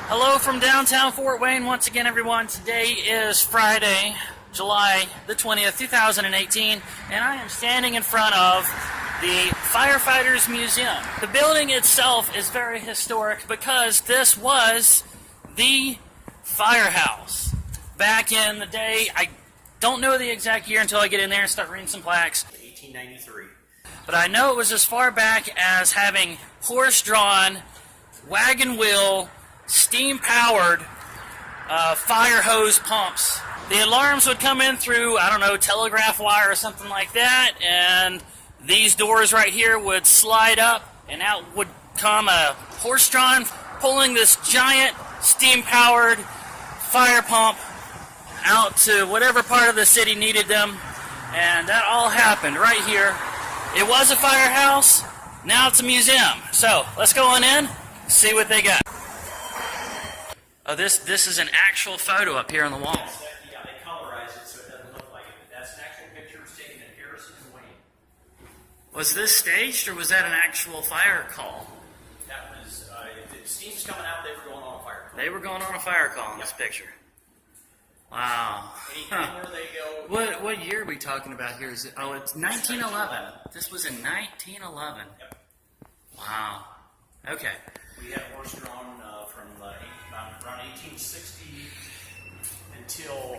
Hello from downtown Fort Wayne once again, everyone. Today is Friday, July the 20th, 2018, and I am standing in front of the Firefighters Museum. The building itself is very historic because this was the firehouse back in the day. I don't know the exact year until I get in there and start reading some plaques. 1893. But I know it was as far back as having horse-drawn, wagon wheel, steam-powered fire hose pumps. The alarms would come in through, I don't know, telegraph wire or something like that, and these doors right here would slide up, and out would come a horse-drawn, pulling this giant steam-powered fire pump out to whatever part of the city needed them, and that all happened right here. It was a firehouse, now it's a museum. So, let's go on in, see what they got. Oh, this is an actual photo up here on the wall. Yes, yeah, they colorize it so it doesn't look like it. That's an actual picture. It was taken at Harrison and Wayne. Was this staged, or was that an actual fire call? That was, if the steam's coming out, they were going on a fire call. They were going on a fire call in this picture. Wow. Anywhere they go. What year are we talking about here? Is it? Oh, it's 1911. This was in 1911. Yep. Wow. Okay. We had horse-drawn from around 1860 until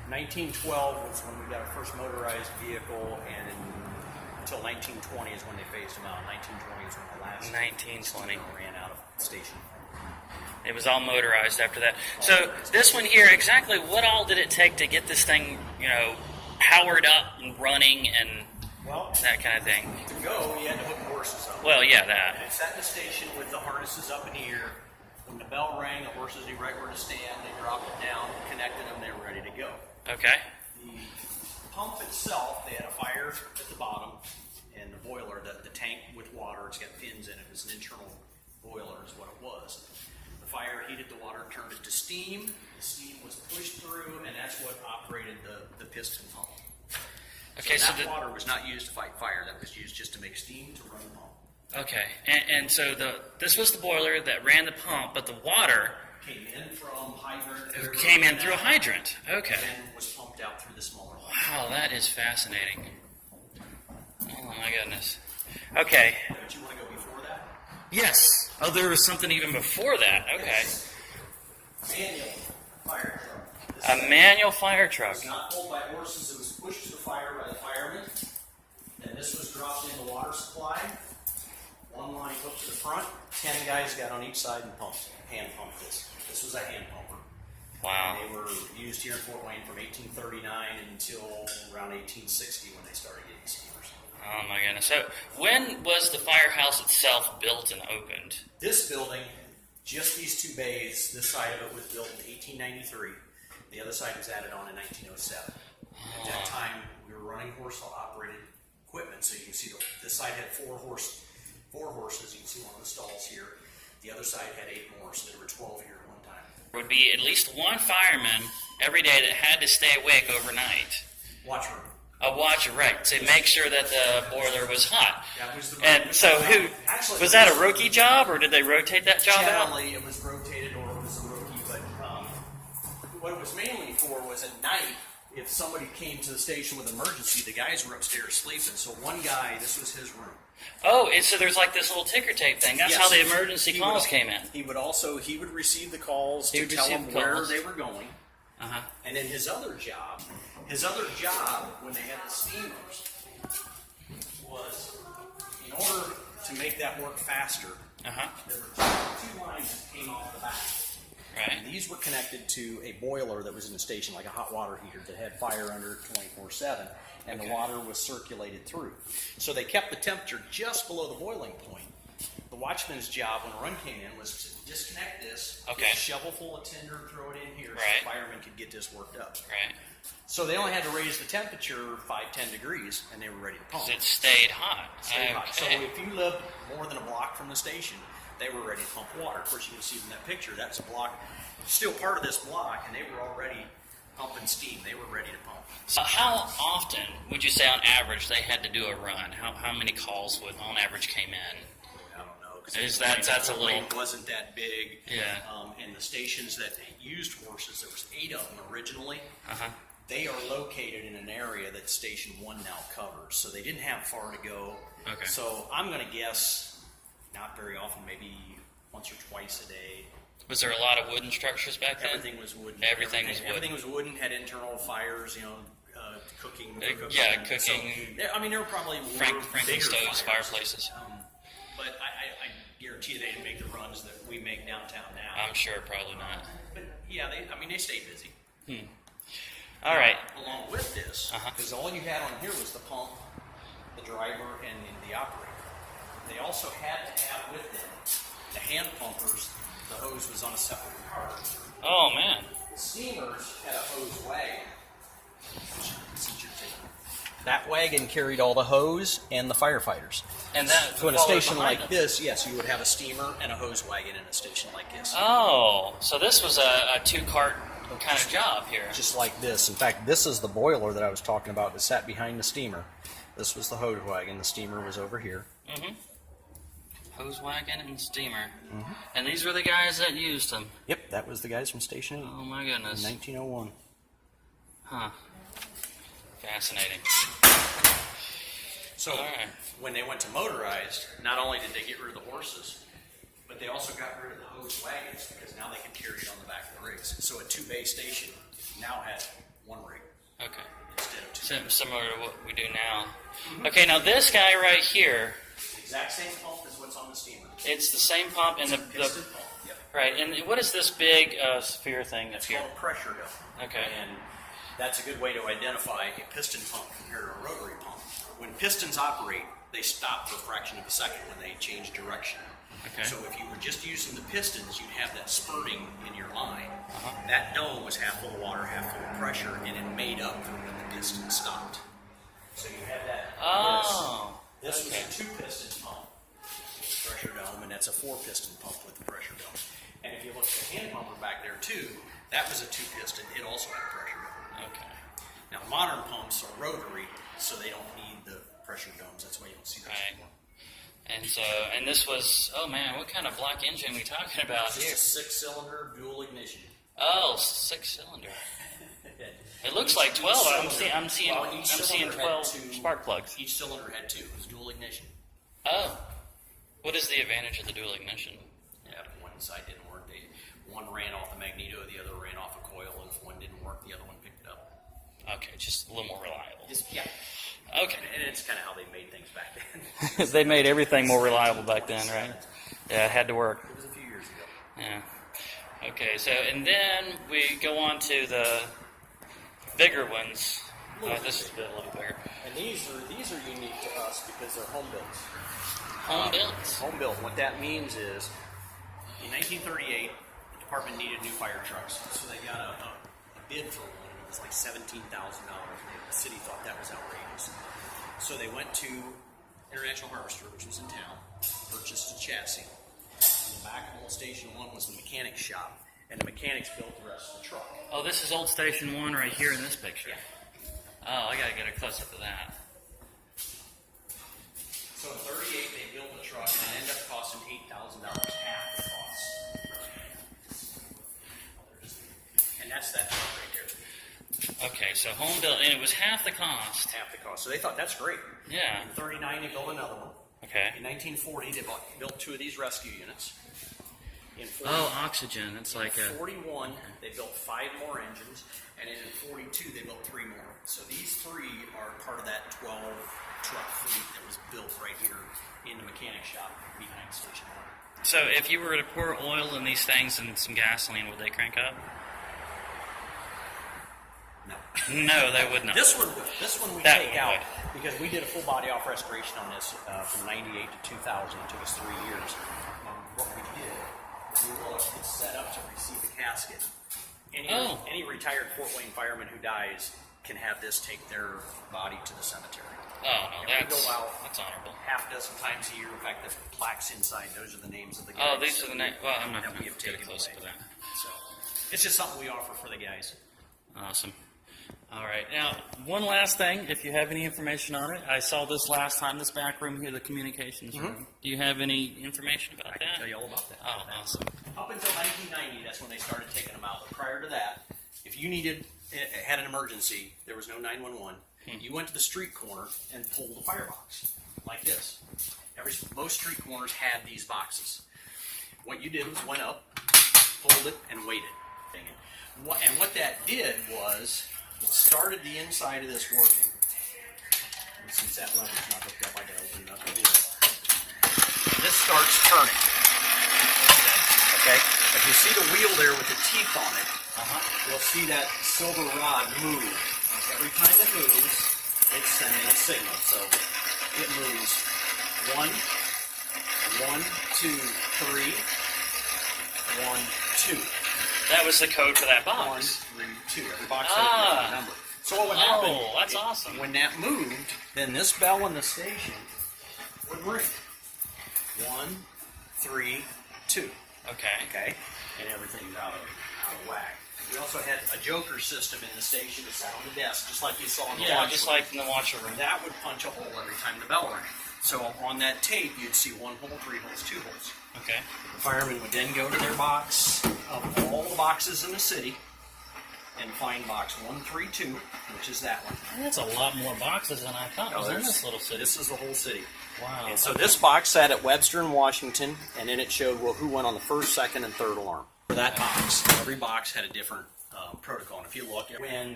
1912 was when we got our first motorized vehicle, and until 1920 is when they phased them out. 1920 is when the last 1920 ran out of the station. It was all motorized after that. So this one here, exactly what all did it take to get this thing, powered up and running and that kind of thing? To go, you had to hook the horses up. Well, yeah, that. And it sat in the station with the harnesses up in the air. When the bell rang, the horses knew right where to stand. They dropped it down, connected them, they were ready to go. Okay. The pump itself, they had a fire at the bottom, and the boiler, the tank with water, it's got fins in it. It's an internal boiler is what it was. The fire heated the water, turned it to steam. The steam was pushed through, and that's what operated the piston pump. Okay, so that water was not used to fight fire. That was used just to make steam to run the pump. Okay, and so this was the boiler that ran the pump, but the water Came in from hydrant. came in through a hydrant. Okay. And was pumped out through the smaller one. Wow, that is fascinating. Oh my goodness. Okay. But you want to go before that? Yes. Oh, there was something even before that. Okay. Manual fire truck. A manual fire truck. It was not pulled by horses. It was pushed to the fire by the firemen. And this was dropped in the water supply. One line hooked to the front. 10 guys got on each side and hand pumped this. This was a hand pumper. Wow. And they were used here in Fort Wayne from 1839 until around 1860 when they started getting steamers. Oh my goodness. So when was the firehouse itself built and opened? This building, just these two bays, this side of it was built in 1893. The other side was added on in 1907. At that time, we were running horse-operated equipment, so you can see this side had four horses. You can see one of the stalls here. The other side had 8 more, so there were 12 here at one time. There would be at least one fireman every day that had to stay awake overnight. Watch room. A watcher, right, to make sure that the boiler was hot. That was the and so was that a rookie job, or did they rotate that job out? Generally, it was rotated or it was a rookie, but what it was mainly for was at night, if somebody came to the station with an emergency, the guys were upstairs sleeping. So one guy, this was his room. Oh, and so there's like this little ticker tape thing. That's how the emergency calls came in. He would receive the calls to tell them where they were going. Uh-huh. And then his other job when they had the steamers was, in order to make that work faster, there were two lines that came off the back. Right. And these were connected to a boiler that was in the station, like a hot water heater that had fire under it 24/7, and the water was circulated through. So they kept the temperature just below the boiling point. The watchman's job when a run came in was to disconnect this, get a shovel full of tinder, throw it in here, so the firemen could get this worked up. Right. So they only had to raise the temperature 5-10 degrees, and they were ready to pump. It stayed hot. Hot. So if you lived more than a block from the station, they were ready to pump water. Of course, you can see from that picture, that's a block, still part of this block, and they were already pumping steam. They were ready to pump. So how often would you say on average they had to do a run? How many calls would on average came in? I don't know. because That's a Fort little... Wayne wasn't that big. Yeah. And the stations that used horses, there was 8 of them originally. Uh-huh. They are located in an area that Station 1 now covers, so they didn't have far to go. Okay. So I'm going to guess, not very often, maybe once or twice a day. Was there a lot of wooden structures back then? Everything was wooden. Everything was wooden. Everything was wooden, had internal fires, cooking. Yeah, cooking. So, I mean, there were probably Franklin bigger stoves, fires. fireplaces. But I guarantee they didn't make the runs that we make downtown now. I'm sure, probably not. But yeah, they stayed busy. All right. Along with this, because all you had on here was the pump, the driver, and the operator. They also had to have with them the hand pumpers. The hose was on a separate car. Oh, man. The steamers had a hose wagon. That wagon carried all the hose and the firefighters. And that So in a followed station behind like them. this, yes, you would have a steamer and a hose wagon in a station like this. Oh, so this was a 2-cart kind of job here. Just like this. In fact, this is the boiler that I was talking about that sat behind the steamer. This was the hose wagon. The steamer was over here. Mm-hmm. Hose wagon and steamer. Mm-hmm. And these were the guys that used them. Yep, that was the guys from Station 8 Oh, my goodness. in 1901. Huh. Fascinating. So when they went to motorized, not only did they get rid of the horses, but they also got rid of the hose wagons because now they could carry it on the back of the rigs. So a 2-bay station now had 1 rig Okay. instead of 2. Similar to what we do now. Okay, now this guy right here, The exact same pump as what's on the steamer. it's the same pump and the Piston pump. Yep. right. And what is this big sphere thing that's It's here? called a pressure dome. Okay. And that's a good way to identify a piston pump compared to a rotary pump. When pistons operate, they stop for a fraction of a second when they change direction. Okay. So if you were just using the pistons, you'd have that spurting in your line. That dome was half full of water, half full of pressure, and it made up for when the piston stopped. So you had that. Oh. This okay. was a 2-piston pump, pressure dome, and that's a 4-piston pump with the pressure dome. And if you look at the hand pumper back there too, that was a 2-piston. It also had a pressure dome. Okay. Now modern pumps are rotary, so they don't need the pressure domes. That's why you don't see those Right. anymore. And so, and this was, oh man, what kind of black engine are we talking about It's here? just a 6-cylinder dual ignition. Oh, 6-cylinder. It looks like 12. I'm seeing cylinder 12 had 2 spark plugs. Each cylinder had 2. It was dual ignition. Oh. What is the advantage of the dual ignition? Yeah, one side didn't work. One ran off the magneto, the other ran off a coil. If one didn't work, the other one picked it up. Okay, just a little more reliable. Yeah. Okay. And it's kind of how they made things back then. They made everything more reliable back then, right? Yeah, it had to work. It was a few years ago. Yeah. Okay, so, and then we go on to the bigger ones. This is a little bigger. And these are unique to us because they're home built. Home built. Home built. What that means is, in 1938, the department needed new fire trucks, so they got a bid for one. It was like $17,000. The city thought that was outrageous, so they went to International Harvester, which was in town, purchased a chassis. In the back of Old Station 1 was the mechanic shop, and the mechanics built the rest of the truck. Oh, this is Old Station 1 right here in this picture. Oh, I gotta get a close up of that. So in 38, they built the truck, and it ended up costing $8,000, half the cost. And that's that truck right there. Okay, so home built, and it was half the cost. Half the cost. So they thought that's great. Yeah. In 39, they built another one. Okay. In 1940, they built 2 of these rescue units. In Oh, oxygen. It's like a... 41, they built 5 more engines, and in 42, they built 3 more. So these 3 are part of that 12 truck fleet that was built right here in the mechanic shop behind Station 1. So if you were to pour oil in these things and some gasoline, would they crank up? No. No, they would not. This one we That take one out would. because we did a full body off restoration on this from 98 to 2000. It took us 3 years. What we did, we looked, it's set up to receive a casket. Any retired Fort Wayne fireman who dies can have this take their body to the cemetery. Oh, no, And we that's go out honorable. half a dozen times a year. In fact, the plaques inside, those are the names of the guys. Oh, these are the names. Well, I'm not that going we to have get taken close away. to that. So it's just something we offer for the guys. Awesome. All right. Now, one last thing, if you have any information on it, I saw this last time, this back room here, the communications room. Do you have any information about that? I can tell you all about that. Oh, awesome. Up until 1990, that's when they started taking them out. But prior to that, if you had an emergency, there was no 911. You went to the street corner and pulled a firebox like this. Most street corners had these boxes. What you did was went up, pulled it, and waited. And what that did was it started the inside of this working. And since that lever's not hooked up, I gotta open it up and do it. And this starts turning. Okay? If you see the wheel there with the teeth on it, you'll see that silver rod move. Every time it moves, it's sending a signal. So it moves 1, 1, 2, 3, 1, 2. That was the code for that 1, box. 3, 2. Every box has a different number. So what would happen? Oh, that's awesome. When that moved, then this bell in the station would ring. 1, 3, 2. Okay, and everything's out of whack. We also had a joker system in the station that sat on the desk, just like you saw in the watch room. Just like in the watcher room. That would punch a hole every time the bell rang. So on that tape, you'd see 1 hole, 3 holes, 2 holes. Okay. The firemen would then go to their box of all the boxes in the city and find box 132, which is that one. That's a lot more boxes than I thought was in this little city. This is the whole city. Wow. And so this box sat at Webster and Washington, and then it showed who went on the first, second, and third alarm. For that box, every box had a different protocol. And if you look, when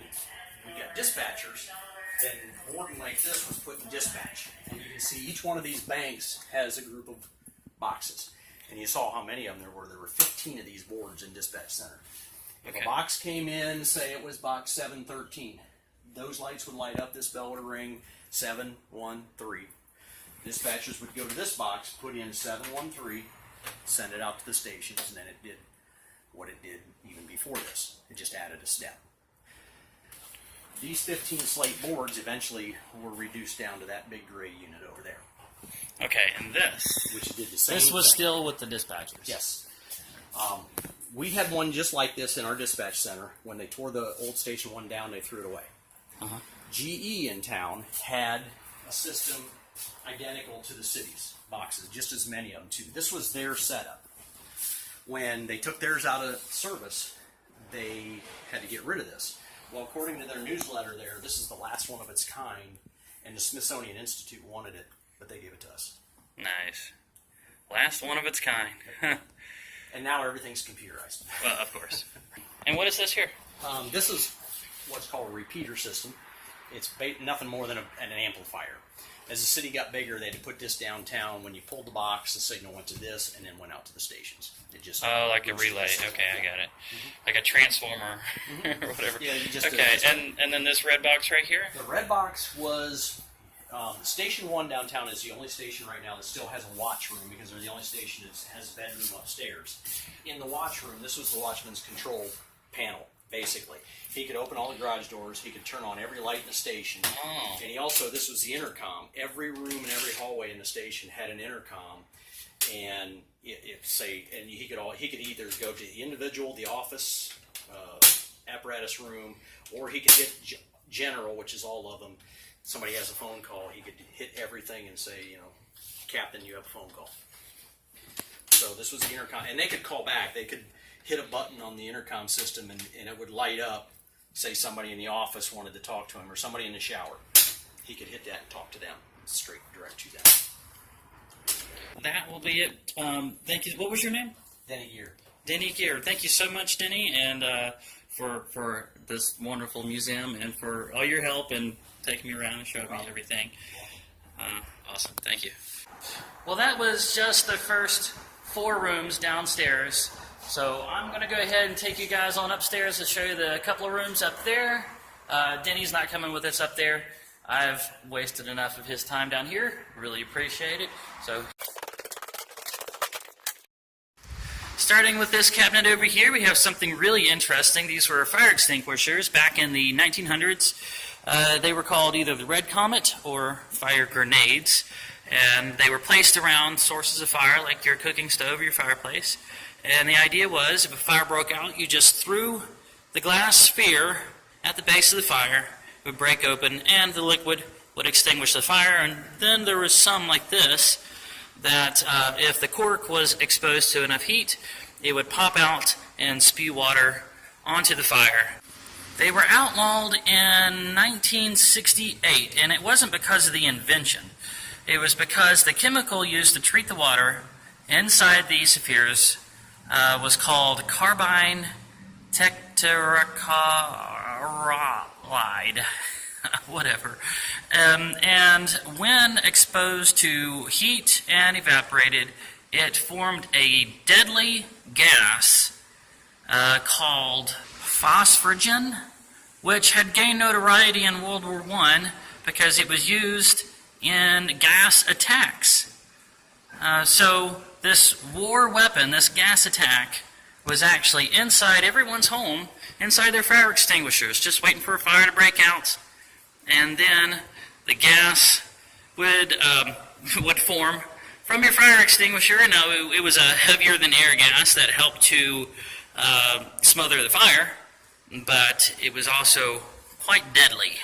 we got dispatchers, then boarding like this was put in dispatch. And you can see each one of these banks has a group of boxes. And you saw how many of them there were. There were 15 of these boards in dispatch center. If a box came in, say it was box 713, those lights would light up, this bell would ring 713. Dispatchers would go to this box, put in 713, send it out to the stations, and then it did what it did even before this. It just added a step. These 15 slate boards eventually were reduced down to that big gray unit over there. Okay, and this. Which did the same This was thing. still with the dispatchers. Yes. We had one just like this in our dispatch center. When they tore the old Station 1 down, they threw it away. GE in town had a system identical to the city's boxes, just as many of them too. This was their setup. When they took theirs out of service, they had to get rid of this. Well, according to their newsletter there, this is the last one of its kind, and the Smithsonian Institute wanted it, but they gave it to us. Nice. Last one of its kind. And now everything's computerized. Well, of course. And what is this here? This is what's called a repeater system. It's nothing more than an amplifier. As the city got bigger, they had to put this downtown. When you pulled the box, the signal went to this and then went out to the stations. It just like a relay. Okay, I got it. Like a transformer or whatever. Yeah, you just and then this red box right here? The red box was Station 1 downtown is the only station right now that still has a watch room because they're the only station that has a bedroom upstairs. In the watch room, this was the watchman's control panel, basically. He could open all the garage doors. He could turn on every light in the station. Oh. And he also, this was the intercom. Every room and every hallway in the station had an intercom. And he could either go to the individual, the office, apparatus room, or he could hit general, which is all of them. Somebody has a phone call, he could hit everything and say, Captain, you have a phone call. So this was the intercom. And they could call back. They could hit a button on the intercom system and it would light up. Say somebody in the office wanted to talk to him or somebody in the shower. He could hit that and talk to them. Straight direct you down. That will be it. Thank you. What was your name? Denny Gear. Denny Gear. Thank you so much, Denny, and for this wonderful museum and for all your help and taking me around and showing me everything. Awesome. Thank you. Well, that was just the first 4 rooms downstairs. So I'm going to go ahead and take you guys on upstairs to show you the couple of rooms up there. Denny's not coming with us up there. I've wasted enough of his time down here. Really appreciate it. So, starting with this cabinet over here, we have something really interesting. These were fire extinguishers back in the 1900s. They were called either the Red Comet or fire grenades. And they were placed around sources of fire like your cooking stove or your fireplace. And the idea was if a fire broke out, you just threw the glass sphere at the base of the fire would break open and the liquid would extinguish the fire. And then there was some like this that if the cork was exposed to enough heat, it would pop out and spew water onto the fire. They were outlawed in 1968, and it wasn't because of the invention. It was because the chemical used to treat the water inside these spheres was called carbine tetrachloride, whatever. And when exposed to heat and evaporated, it formed a deadly gas called phosphogen, which had gained notoriety in World War I because it was used in gas attacks. So this war weapon, this gas attack, was actually inside everyone's home, inside their fire extinguishers, just waiting for a fire to break out. And then the gas would form from your fire extinguisher. Now, it was a heavier than air gas that helped to smother the fire, but it was also quite deadly.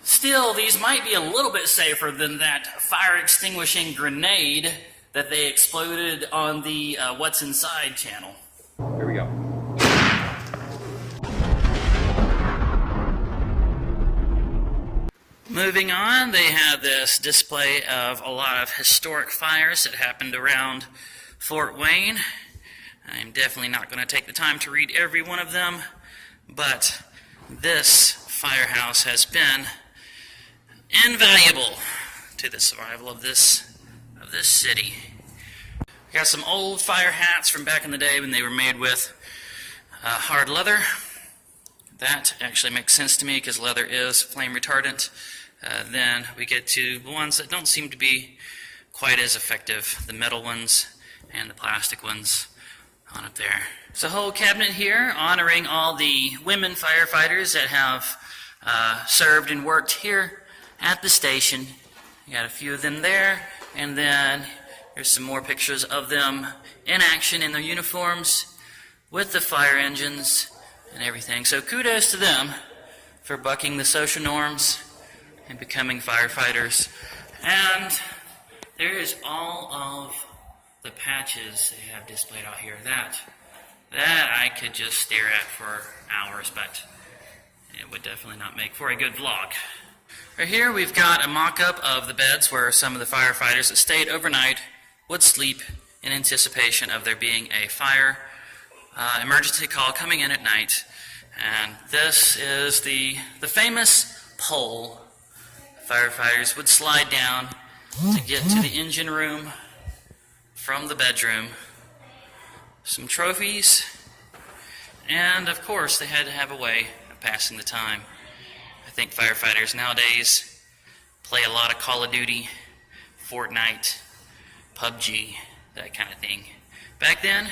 Still, these might be a little bit safer than that fire extinguishing grenade that they exploded on the What's Inside channel. Here we go. Moving on, they have this display of a lot of historic fires that happened around Fort Wayne. I'm definitely not going to take the time to read every one of them, but this firehouse has been invaluable to the survival of this city. We got some old fire hats from back in the day when they were made with hard leather. That actually makes sense to me because leather is flame retardant. Then we get to the ones that don't seem to be quite as effective, the metal ones and the plastic ones on up there. There's a whole cabinet here honoring all the women firefighters that have served and worked here at the station. You got a few of them there, and then there's some more pictures of them in action in their uniforms with the fire engines and everything. So kudos to them for bucking the social norms and becoming firefighters. And there is all of the patches they have displayed out here. That I could just stare at for hours, but it would definitely not make for a good vlog. Right here we've got a mock-up of the beds where some of the firefighters that stayed overnight would sleep in anticipation of there being a fire emergency call coming in at night. And this is the famous pole firefighters would slide down to get to the engine room from the bedroom. Some trophies, and of course they had to have a way of passing the time. I think firefighters nowadays play a lot of Call of Duty, Fortnite, PUBG, that kind of thing. Back then,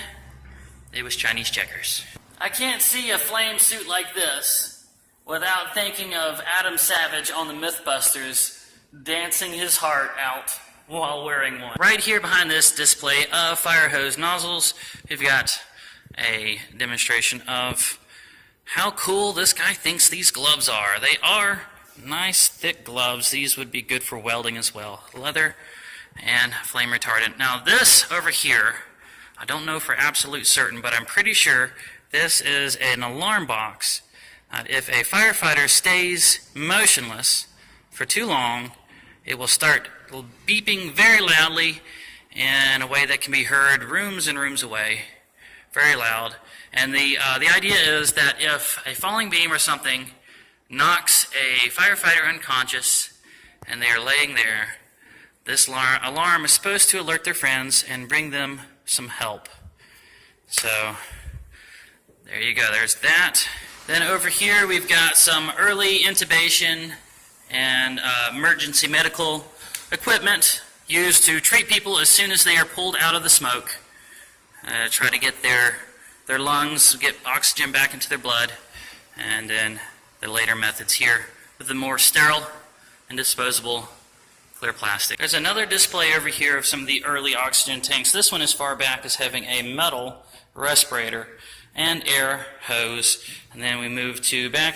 it was Chinese checkers. I can't see a flame suit like this without thinking of Adam Savage on the Mythbusters dancing his heart out while wearing one. Right here behind this display of fire hose nozzles, we've got a demonstration of how cool this guy thinks these gloves are. They are nice, thick gloves. These would be good for welding as well. Leather and flame retardant. Now this over here, I don't know for absolute certain, but I'm pretty sure this is an alarm box. If a firefighter stays motionless for too long, it will start beeping very loudly in a way that can be heard rooms and rooms away. Very loud. And the idea is that if a falling beam or something knocks a firefighter unconscious and they are laying there, this alarm is supposed to alert their friends and bring them some help. So there you go, there's that. Then over here we've got some early intubation and emergency medical equipment used to treat people as soon as they are pulled out of the smoke. Try to get their lungs, get oxygen back into their blood, and then the later methods here with the more sterile and disposable clear plastic. There's another display over here of some of the early oxygen tanks. This one as far back as having a metal respirator and air hose. And then we move to back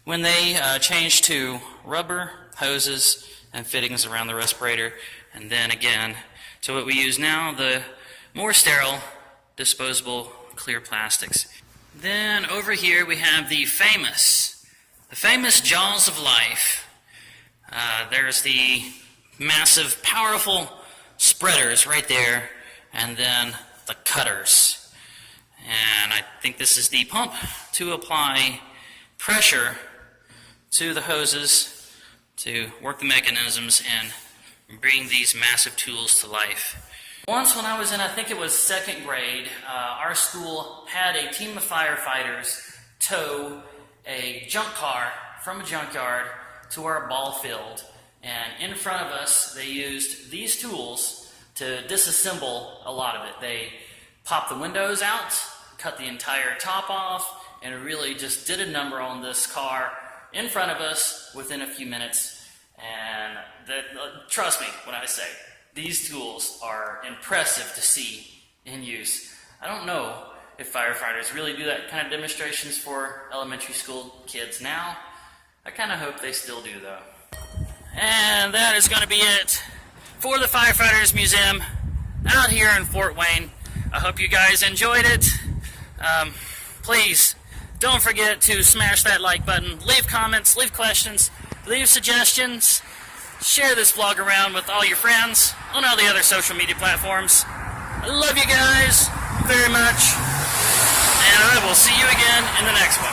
when they changed to rubber hoses and fittings around the respirator, and then again to what we use now, the more sterile disposable clear plastics. Then over here we have the famous jaws of life. There's the massive, powerful spreaders right there, and then the cutters. And I think this is the pump to apply pressure to the hoses to work the mechanisms and bring these massive tools to life. Once when I was in, I think it was second grade, our school had a team of firefighters tow a junk car from a junkyard to our ball field. And in front of us, they used these tools to disassemble a lot of it. They popped the windows out, cut the entire top off, and really just did a number on this car in front of us within a few minutes. And trust me when I say, these tools are impressive to see in use. I don't know if firefighters really do that kind of demonstrations for elementary school kids now. I kind of hope they still do, though. And that is going to be it for the Firefighters Museum out here in Fort Wayne. I hope you guys enjoyed it. Please don't forget to smash that like button, leave comments, leave questions, leave suggestions, share this vlog around with all your friends on all the other social media platforms. I love you guys very much, and I will see you again in the next one.